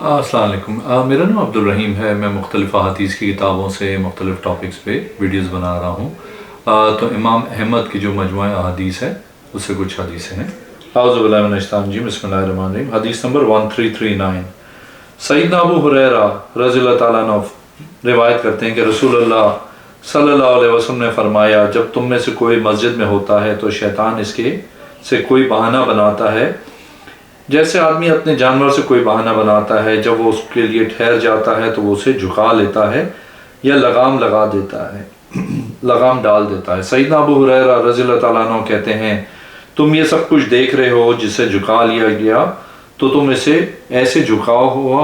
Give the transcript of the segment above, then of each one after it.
السلام علیکم، میرا نام عبد الرحیم ہے۔ میں مختلف حدیث کی کتابوں سے مختلف ٹاپکس پہ ویڈیوز بنا رہا ہوں۔ تو امام احمد کی جو مجموعہ احادیث ہے اس سے کچھ حدیثیں ہیں۔ اعوذ باللہ من الشیطان الرجیم، بسم اللہ الرحمن الرحیم۔ حدیث نمبر 1339، سیدنا ابو ہریرہ رضی اللہ تعالیٰ عنہ روایت کرتے ہیں کہ رسول اللہ صلی اللہ علیہ وسلم نے فرمایا، جب تم میں سے کوئی مسجد میں ہوتا ہے تو شیطان اس کے سے کوئی بہانہ بناتا ہے، جیسے آدمی اپنے جانور سے کوئی بہانہ بناتا ہے، جب وہ اس کے لیے ٹھہر جاتا ہے تو وہ اسے جھکا لیتا ہے یا لگام لگا دیتا ہے، لگام ڈال دیتا ہے۔ سیدنا ابو ہریرہ رضی اللہ تعالیٰ عنہ کہتے ہیں، تم یہ سب کچھ دیکھ رہے ہو جسے جھکا لیا گیا، تو تم اسے ایسے جھکا ہوا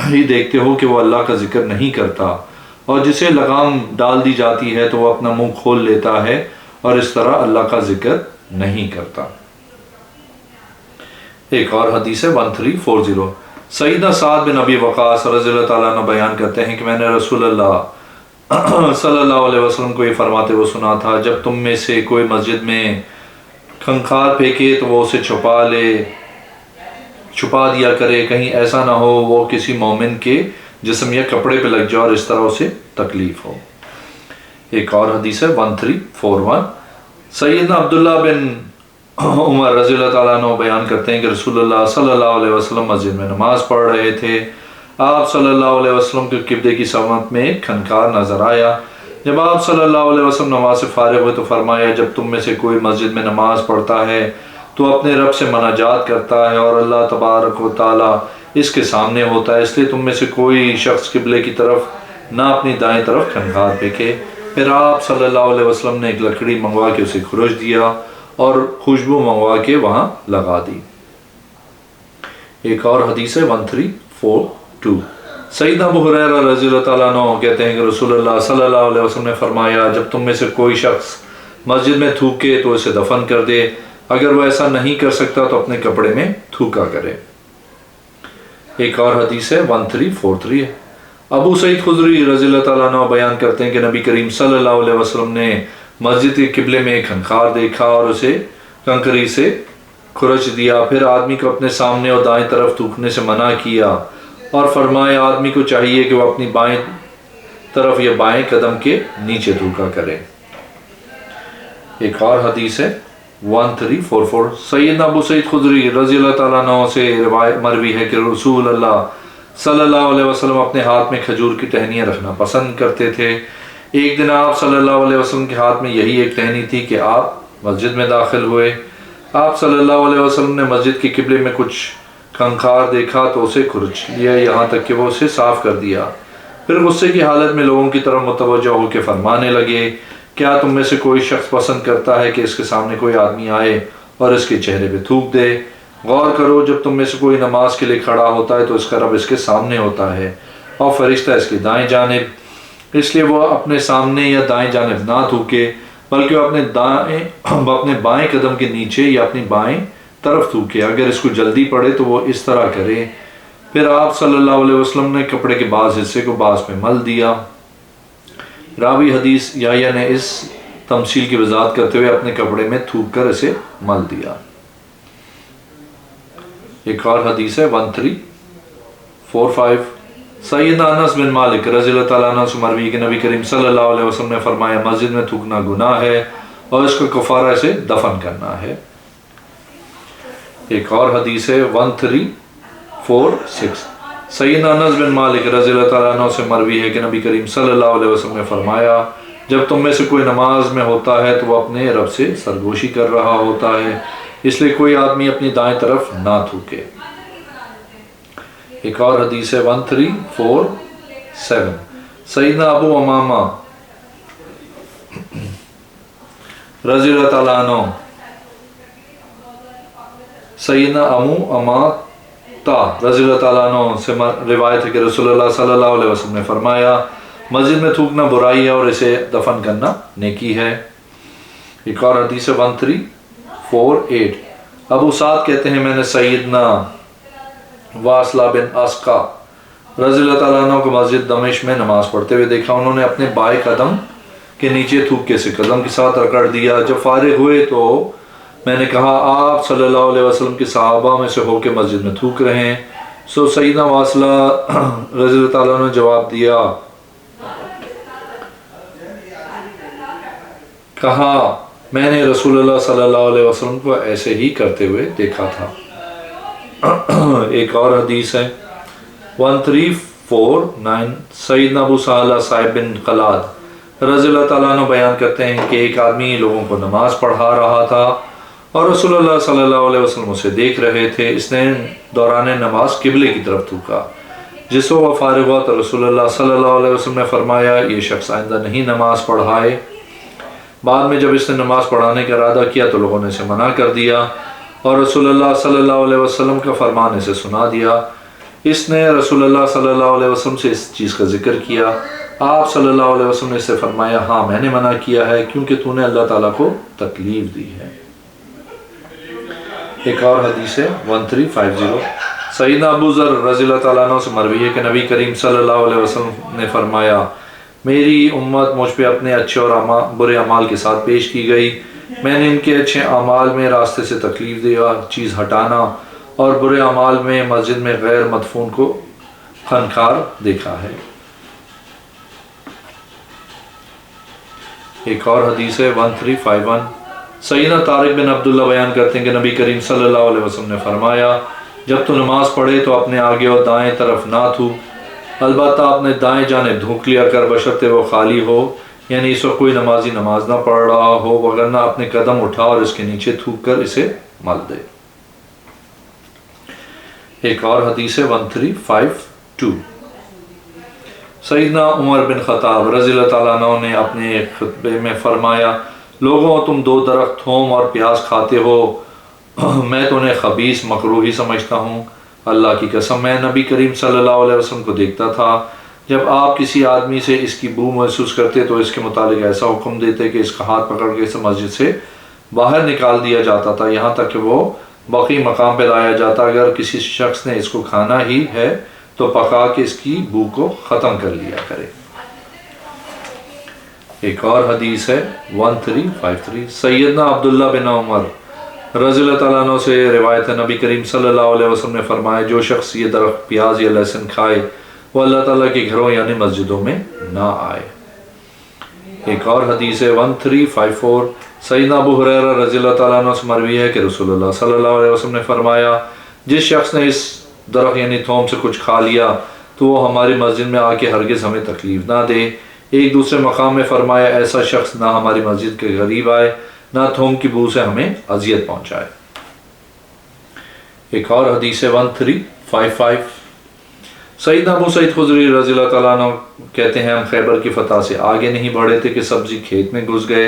ہی دیکھتے ہو کہ وہ اللہ کا ذکر نہیں کرتا، اور جسے لگام ڈال دی جاتی ہے تو وہ اپنا منہ کھول لیتا ہے اور اس طرح اللہ کا ذکر نہیں کرتا۔ ایک اور حدیث ہے 1340، سیدنا سعد بن ابی وقاص رضی اللہ تعالیٰ عنہ بیان کرتے ہیں کہ میں نے رسول اللہ صلی اللہ علیہ وسلم کو یہ فرماتے ہوئے سنا تھا، جب تم میں سے کوئی مسجد میں کھنکھار پھینکے تو وہ اسے چھپا دیا کرے، کہیں ایسا نہ ہو وہ کسی مومن کے جسم یا کپڑے پہ لگ جائے اور اس طرح اسے تکلیف ہو۔ ایک اور حدیث ہے 1341، سیدنا عبداللہ بن عمر رضی اللہ تعالیٰ عنہ بیان کرتے ہیں کہ رسول اللہ صلی اللہ علیہ وسلم مسجد میں نماز پڑھ رہے تھے، آپ صلی اللہ علیہ وسلم کے قبلے کی سمت میں ایک کھنکار نظر آیا۔ جب آپ صلی اللہ علیہ وسلم نماز سے فارغ ہوئے تو فرمایا، جب تم میں سے کوئی مسجد میں نماز پڑھتا ہے تو اپنے رب سے مناجات کرتا ہے اور اللہ تبارک و تعالیٰ اس کے سامنے ہوتا ہے، اس لیے تم میں سے کوئی شخص قبلے کی طرف نہ اپنی دائیں طرف کھنکار پھینکے۔ پھر آپ صلی اللہ علیہ وسلم نے ایک لکڑی منگوا کے اسے کھرچ دیا اور خوشبو منگوا کے وہاں لگا دی۔ ایک اور حدیث ہے 1342، سیدنا ابو ہریرہ رضی اللہ تعالیٰ عنہ کہتے ہیں کہ رسول اللہ صلی اللہ علیہ وسلم نے فرمایا، جب تم میں سے کوئی شخص مسجد میں تھوکے تو اسے دفن کر دے، اگر وہ ایسا نہیں کر سکتا تو اپنے کپڑے میں تھوکا کرے۔ ایک اور حدیث ہے 1343 ہے، ابو سعید خدری رضی اللہ تعالیٰ عنہ بیان کرتے ہیں کہ نبی کریم صلی اللہ علیہ وسلم نے مسجد کے قبلے میں ایک کھنکار دیکھا اور اسے کنکری سے کھرچ دیا، پھر آدمی کو اپنے سامنے اور دائیں طرف تھوکنے سے منع کیا اور فرمایا، آدمی کو چاہیے کہ وہ اپنی بائیں طرف یا بائیں قدم کے نیچے تھوکا کرے۔ ایک اور حدیث ہے 1344، سیدنا ابو سعید خدری رضی اللہ تعالیٰ عنہ سے روایت مروی ہے کہ رسول اللہ صلی اللہ علیہ وسلم اپنے ہاتھ میں کھجور کی ٹہنیاں رکھنا پسند کرتے تھے۔ ایک دن آپ صلی اللہ علیہ وسلم کے ہاتھ میں یہی ایک ٹہنی تھی کہ آپ مسجد میں داخل ہوئے۔ آپ صلی اللہ علیہ وسلم نے مسجد کے قبلے میں کچھ کھنکار دیکھا تو اسے کھرچ لیا یہاں تک کہ وہ اسے صاف کر دیا، پھر غصے کی حالت میں لوگوں کی طرف متوجہ ہو کے فرمانے لگے، کیا تم میں سے کوئی شخص پسند کرتا ہے کہ اس کے سامنے کوئی آدمی آئے اور اس کے چہرے پہ تھوک دے؟ غور کرو، جب تم میں سے کوئی نماز کے لیے کھڑا ہوتا ہے تو اس کا رب اس کے سامنے ہوتا ہے اور فرشتہ اس کی دائیں جانب، اس لیے وہ اپنے سامنے یا دائیں جانب نہ تھوکے بلکہ وہ اپنے بائیں قدم کے نیچے یا اپنی بائیں طرف تھوکے، اگر اس کو جلدی پڑے تو وہ اس طرح کرے۔ پھر آپ صلی اللہ علیہ وسلم نے کپڑے کے بعض حصے کو بعض پہ مل دیا۔ راوی حدیث یحییٰ نے اس تمثیل کی وضاحت کرتے ہوئے اپنے کپڑے میں تھوک کر اسے مل دیا۔ ایک اور حدیث ہے 1345، سیدنا انس بن مالک رضی اللہ تعالیٰ عنہ سے مروی کہ نبی کریم صلی اللہ علیہ وسلم نے فرمایا، مسجد میں تھوکنا گناہ ہے اور اس کا کفارہ اسے دفن کرنا ہے۔ ایک اور حدیث ہے 1346، سیدنا انس بن مالک رضی اللہ تعالیٰ عنہ سے مروی ہے کہ نبی کریم صلی اللہ علیہ وسلم نے فرمایا، جب تم میں سے کوئی نماز میں ہوتا ہے تو وہ اپنے رب سے سرگوشی کر رہا ہوتا ہے، اس لیے کوئی آدمی اپنی دائیں طرف نہ تھوکے۔ ایک اور حدیث ہے 1347، سیدنا ابو امامہ رضی اللہ تعالیٰ عنہ سیدنا ابو امامہ رضی اللہ تعالیٰ عنہ سے روایت ہے کہ رسول اللہ صلی اللہ علیہ وسلم نے فرمایا، مسجد میں تھوکنا برائی ہے اور اسے دفن کرنا نیکی ہے۔ ایک اور حدیث ہے 1348، ابو سعد کہتے ہیں، میں نے سیدنا واصلہ بن اسقا رضی اللہ تعالیٰ عنہ کو مسجد دمشق میں نماز پڑھتے ہوئے دیکھا، انہوں نے اپنے بائیں قدم کے نیچے تھوک سے قدم کے ساتھ رگڑ دیا۔ جب فارغ ہوئے تو میں نے کہا، آپ صلی اللہ علیہ وسلم کے صحابہ میں سے ہو کے مسجد میں تھوک رہے ہیں۔ سو سیدنا واصلہ رضی اللہ تعالیٰ نے جواب دیا، کہا میں نے رسول اللہ صلی اللہ علیہ وسلم کو ایسے ہی کرتے ہوئے دیکھا تھا۔ ایک اور حدیث ہے 1349، سیدنا ابو سہلہ صاحب بن خلاد رضی اللہ تعالیٰ عنہ بیان کرتے ہیں کہ ایک آدمی لوگوں کو نماز پڑھا رہا تھا اور رسول اللہ صلی اللہ علیہ وسلم اسے دیکھ رہے تھے۔ اس نے دوران نماز قبلے کی طرف تھوکا۔ جس وقت وہ فارغ ہوا تو رسول اللہ صلی اللہ علیہ وسلم نے فرمایا یہ شخص آئندہ نہیں نماز پڑھائے۔ بعد میں جب اس نے نماز پڑھانے کا ارادہ کیا تو لوگوں نے اسے منع کر دیا اور رسول اللہ صلی اللہ علیہ وسلم کا فرمان اسے سنا دیا۔ اس نے رسول اللہ صلی اللہ علیہ وسلم سے اس چیز کا ذکر کیا۔ آپ صلی اللہ علیہ وسلم نے اس سے فرمایا ہاں میں نے منع کیا ہے کیونکہ تو نے اللہ تعالیٰ کو تکلیف دی ہے۔ ایک اور حدیث ہے 1350، سیدنا ابو ذر رضی اللہ تعالیٰ عنہ سے مروی ہے کہ نبی کریم صلی اللہ علیہ وسلم نے فرمایا میری امت مجھ پہ اپنے اچھے اور برے اعمال کے ساتھ پیش کی گئی۔ میں نے ان کے اچھے اعمال میں راستے سے تکلیف دیا چیز ہٹانا اور برے اعمال میں مسجد میں غیر مدفون کو خنخار دیکھا ہے۔ ایک اور حدیث ہے 1351، سیدنا طارق بن عبداللہ بیان کرتے ہیں کہ نبی کریم صلی اللہ علیہ وسلم نے فرمایا جب تو نماز پڑھے تو اپنے آگے اور دائیں طرف نہ تھوک، البتہ اپنے دائیں جانب دھونک لیا کر بشرطے وہ خالی ہو، یعنی اس وقت کوئی نمازی نماز نہ پڑھ رہا ہو، وگرنہ اپنے قدم اٹھا اور اس کے نیچے تھوک کر اسے مل دے۔ ایک اور حدیث ہے 1352، سیدنا عمر بن خطاب رضی اللہ تعالیٰ عنہ نے اپنے ایک خطبے میں فرمایا لوگوں تم دو درخت تھوم اور پیاز کھاتے ہو، میں تو انہیں خبیث مکروہ ہی سمجھتا ہوں۔ اللہ کی قسم میں نبی کریم صلی اللہ علیہ وسلم کو دیکھتا تھا جب آپ کسی آدمی سے اس کی بو محسوس کرتے تو اس کے متعلق ایسا حکم دیتے کہ اس کا ہاتھ پکڑ کے اسے مسجد سے باہر نکال دیا جاتا تھا، یہاں تک کہ وہ باقی مقام پہ لایا جاتا۔ اگر کسی شخص نے اس کو کھانا ہی ہے تو پکا کے اس کی بو کو ختم کر لیا کرے۔ ایک اور حدیث ہے 1353، سیدنا عبداللہ بن عمر رضی اللہ تعالیٰ عنہ سے روایت ہے نبی کریم صلی اللہ علیہ وسلم نے فرمایا جو شخص یہ درخت پیاز یا لہسن کھائے وہ اللہ تعالیٰ کے گھروں یعنی مسجدوں میں نہ آئے۔ ایک اور حدیث ہے 1354، سیدنا ابو ہریرہ رضی اللہ تعالیٰ عنہ سے مروی ہے کہ رسول اللہ صلی اللہ علیہ وسلم نے فرمایا جس شخص نے اس درخت یعنی تھوم سے کچھ کھا لیا تو وہ ہماری مسجد میں آ کے ہرگز ہمیں تکلیف نہ دے۔ ایک دوسرے مقام میں فرمایا ایسا شخص نہ ہماری مسجد کے قریب آئے نہ تھوم کی بو سے ہمیں اذیت پہنچائے۔ ایک اور حدیث ہے 1355، سیدنا ابو سعید خدری رضی اللہ تعالیٰ عنہ کہتے ہیں ہم خیبر کی فتح سے آگے نہیں بڑھے تھے کہ سبزی کھیت میں گھس گئے،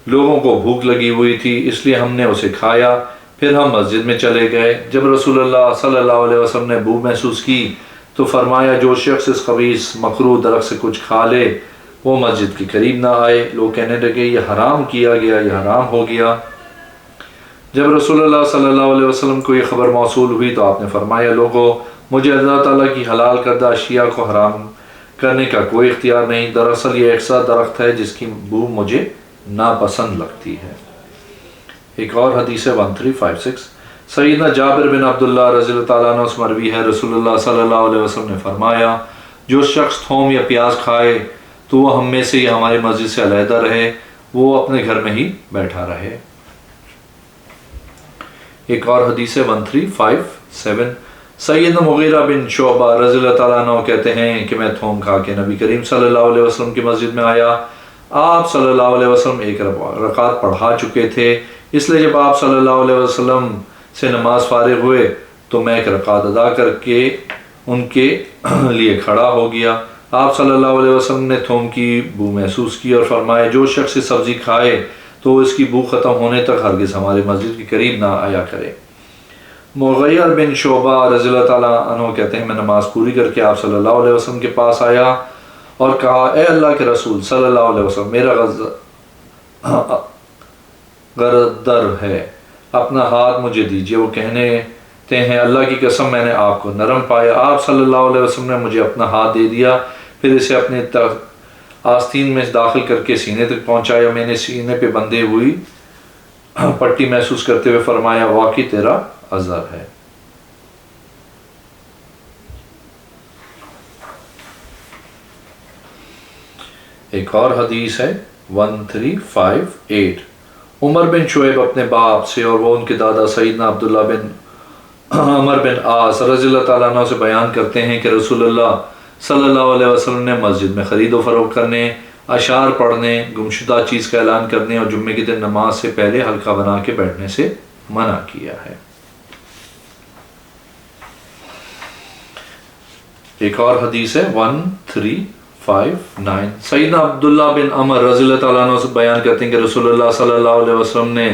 لوگوں کو بھوک لگی ہوئی تھی اس لیے ہم نے اسے کھایا، پھر ہم مسجد میں چلے گئے۔ جب رسول اللہ صلی اللہ علیہ وسلم نے بو محسوس کی تو فرمایا جو شخص اس خبیث مکروہ درخت سے کچھ کھا لے وہ مسجد کے قریب نہ آئے۔ لوگ کہنے لگے یہ حرام کیا گیا، یہ حرام ہو گیا۔ جب رسول اللہ صلی اللہ علیہ وسلم کو یہ خبر موصول ہوئی تو آپ نے فرمایا لوگوں مجھے اللہ تعالیٰ کی حلال کردہ اشیاء کو حرام کرنے کا کوئی اختیار نہیں، دراصل یہ ایسا درخت ہے جس کی بو مجھے ناپسند لگتی ہے۔ ایک اور حدیث ہے 1356، سیدنا جابر بن عبداللہ رضی اللہ تعالیٰ عنہ سے مروی ہے رسول اللہ صلی اللہ علیہ وسلم نے فرمایا جو شخص تھوم یا پیاز کھائے تو وہ ہم میں سے یا ہماری مسجد سے علیحدہ رہے، وہ اپنے گھر میں ہی بیٹھا رہے۔ ایک اور حدیث ہے 1357، سیدنا مغیرہ بن شعبہ رضی اللہ تعالیٰ عنہ کہتے ہیں کہ میں تھوم کھا کے نبی کریم صلی اللہ علیہ وسلم کی مسجد میں آیا، آپ صلی اللہ علیہ وسلم ایک رکعت پڑھا چکے تھے، اس لیے جب آپ صلی اللہ علیہ وسلم سے نماز فارغ ہوئے تو میں ایک رکعت ادا کر کے ان کے لیے کھڑا ہو گیا۔ آپ صلی اللہ علیہ وسلم نے تھوم کی بو محسوس کی اور فرمایا جو شخص سبزی کھائے تو اس کی بو ختم ہونے تک ہرگز ہماری مسجد کے قریب نہ آیا کرے۔ مغیر بن شعبہ رضی اللہ تعالیٰ عنہ کہتے ہیں میں نماز پوری کر کے آپ صلی اللہ علیہ وسلم کے پاس آیا اور کہا اے اللہ کے رسول صلی اللہ علیہ وسلم میرا غردر ہے، اپنا ہاتھ مجھے دیجیے۔ وہ کہتے ہیں اللہ کی قسم میں نے آپ کو نرم پایا۔ آپ صلی اللہ علیہ وسلم نے مجھے اپنا ہاتھ دے دیا، پھر اسے اپنے آستین میں داخل کر کے سینے تک پہنچایا۔ میں نے سینے پہ بندھے ہوئی پٹی محسوس کرتے ہوئے فرمایا واقعی تیرا عذر ہے۔ ایک اور حدیث ہے 1358، عمر بن شعیب اپنے باپ سے اور وہ ان کے دادا سیدنا عبداللہ بن عمر بن عاص رضی اللہ تعالیٰ عنہ سے بیان کرتے ہیں کہ رسول اللہ صلی اللہ علیہ وسلم نے مسجد میں خرید و فروخت کرنے، اشعار پڑھنے، گمشدہ چیز کا اعلان کرنے اور جمعے کے دن نماز سے پہلے حلقہ بنا کے بیٹھنے سے منع کیا ہے۔ ایک اور حدیث ہے 1359، سیدنا عبداللہ بن عمر رضی اللہ تعالیٰ عنہ سے بیان کرتے ہیں کہ رسول اللہ صلی اللہ علیہ وسلم نے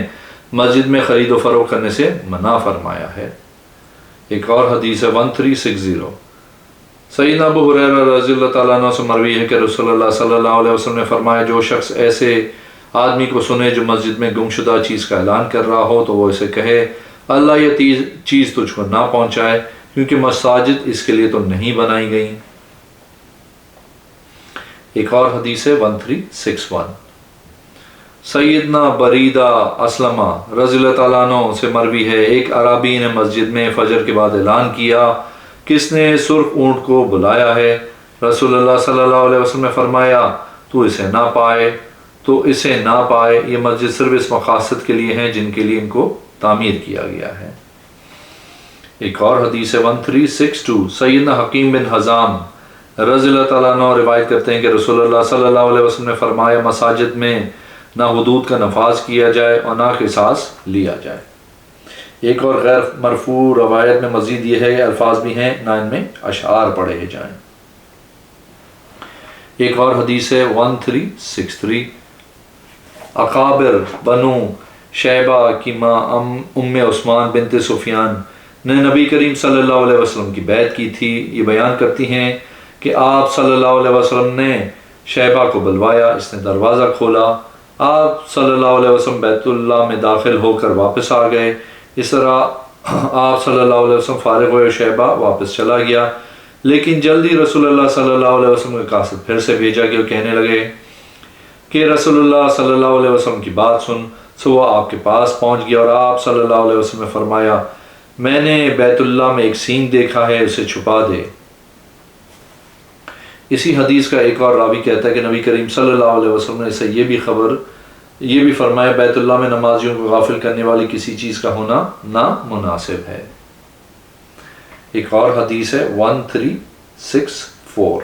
مسجد میں خرید و فروخت کرنے سے منع فرمایا ہے۔ ایک اور حدیث ہے 1360، سیدنا ابو ہریرہ رضی اللہ تعالیٰ عنہ سے مروی ہے کہ رسول اللہ صلی اللہ علیہ وسلم نے فرمایا، جو شخص ایسے آدمی کو سنے جو مسجد میں گمشدہ چیز کا اعلان کر رہا ہو تو وہ اسے کہے اللہ یہ چیز تجھ کو نہ پہنچائے، کیونکہ مساجد اس کے لیے تو نہیں بنائی گئیں۔ ایک اور حدیث ہے 1361، سیدنا بریدہ اسلمہ رضی اللہ تعالیٰ عنہ سے مروی ہے، ایک عربی نے مسجد میں فجر کے بعد اعلان کیا، کس نے سرخ اونٹ کو بلایا ہے؟ رسول اللہ صلی اللہ علیہ وسلم نے فرمایا تو اسے نہ پائے، یہ مسجد صرف اس مقاصد کے لیے ہیں جن کے لیے ان کو تعمیر کیا گیا ہے۔ ایک اور حدیث ہے 1362، سیدنا حکیم بن حزام رضی اللہ تعالیٰ عنہ روایت کرتے ہیں کہ رسول اللہ صلی اللہ علیہ وسلم نے فرمایا، مساجد میں نہ حدود کا نفاذ کیا جائے اور نہ قصاص لیا جائے۔ ایک اور غیر مرفوع روایت میں مزید یہ ہے، الفاظ بھی ہیں، نہ ان میں اشعار پڑھے جائیں۔ ایک اور حدیث ہے 1363، اقابر بنو شیبہ کی ماں ام عثمان بنت سفیان نے نبی کریم صلی اللہ علیہ وسلم کی بیعت کی تھی۔ یہ بیان کرتی ہیں کہ آپ صلی اللہ علیہ وسلم نے شیبہ کو بلوایا، اس نے دروازہ کھولا، آپ صلی اللہ علیہ وسلم بیت اللہ میں داخل ہو کر واپس آ گئے۔ اس طرح آپ صلی اللہ علیہ وسلم فارغ ہوئے، شیبہ واپس چلا گیا، لیکن جلدی رسول اللہ صلی اللہ علیہ وسلم کے قاصد پھر سے بھیجا کہ وہ کہنے لگے کہ رسول اللہ صلی اللہ علیہ وسلم کی بات سن۔ سو وہ آپ کے پاس پہنچ گیا اور آپ صلی اللہ علیہ وسلم نے فرمایا، میں نے بیت اللہ میں ایک سینگ دیکھا ہے، اسے چھپا دے۔ اسی حدیث کا ایک اور راوی کہتا ہے کہ نبی کریم صلی اللہ علیہ وسلم نے اسے یہ بھی فرمایا، بیت اللہ میں نمازیوں کو غافل کرنے والی کسی چیز کا ہونا نامناسب ہے۔ ایک اور حدیث ہے 1364،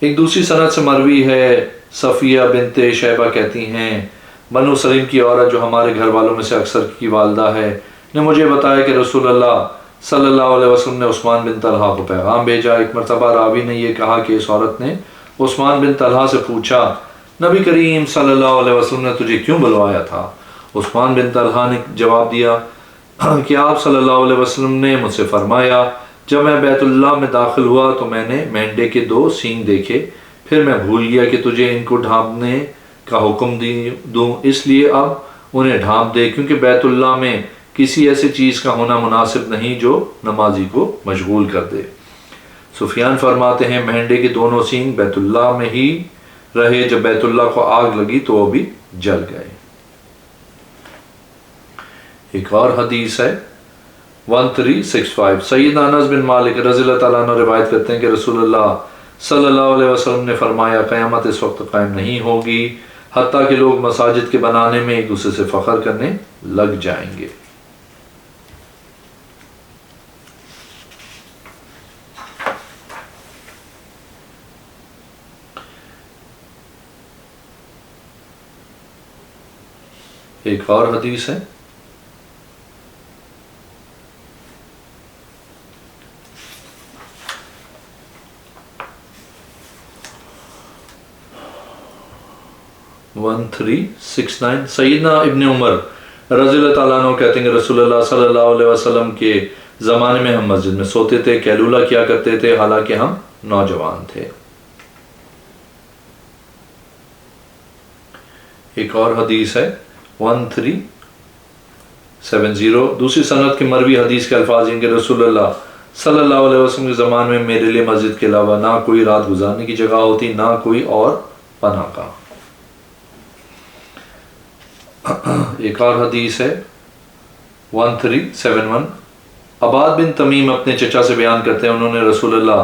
ایک دوسری سند سے مروی ہے، صفیہ بنت شیبہ کہتی ہیں، بنو سلیم کی عورت جو ہمارے گھر والوں میں سے اکثر کی والدہ ہے نے مجھے بتایا کہ رسول اللہ صلی اللہ علیہ وسلم نے عثمان بن طلحہ کو پیغام بھیجا۔ ایک مرتبہ راوی نے یہ کہا کہ اس عورت نے عثمان بن طلحہ سے پوچھا، نبی کریم صلی اللہ علیہ وسلم نے تجھے کیوں بلوایا تھا؟ عثمان بن طلحہ نے جواب دیا کہ آپ صلی اللہ علیہ وسلم نے مجھ سے فرمایا، جب میں بیت اللہ میں داخل ہوا تو میں نے مینڈے کے 2 سینگ دیکھے، پھر میں بھول گیا کہ تجھے ان کو ڈھانپنے کا حکم دوں، اس لیے اب انہیں ڈھانپ دے، کیونکہ بیت اللہ میں کسی ایسی چیز کا ہونا مناسب نہیں جو نمازی کو مشغول کر دے۔ سفیان فرماتے ہیں، مینڈے کے 2 سینگ بیت اللہ میں ہی رہے، جب بیت اللہ کو آگ لگی تو وہ بھی جل گئے۔ ایک اور حدیث ہے 1365، سیدنا انس بن مالک رضی اللہ تعالیٰ عنہ روایت کرتے ہیں کہ رسول اللہ صلی اللہ علیہ وسلم نے فرمایا، قیامت اس وقت قائم نہیں ہوگی حتیٰ کہ لوگ مساجد کے بنانے میں ایک دوسرے سے فخر کرنے لگ جائیں گے۔ ایک اور حدیث ہے 1369، سیدنا ابن عمر رضی اللہ تعالیٰ عنہ کہتے ہیں کہ رسول اللہ صلی اللہ علیہ وسلم کے زمانے میں ہم مسجد میں سوتے تھے، قیلولہ کیا کرتے تھے، حالانکہ ہم نوجوان تھے۔ ایک اور حدیث ہے 1370، دوسری سند کی مروی حدیث کے الفاظ ہیں کہ رسول اللہ صلی اللہ علیہ وسلم کے زمانے میں میرے لیے مسجد کے علاوہ نہ کوئی رات گزارنے کی جگہ ہوتی، نہ کوئی اور پناہ گاہ۔ ایک اور حدیث ہے 1371، عباد بن تمیم اپنے چچا سے بیان کرتے ہیں، انہوں نے رسول اللہ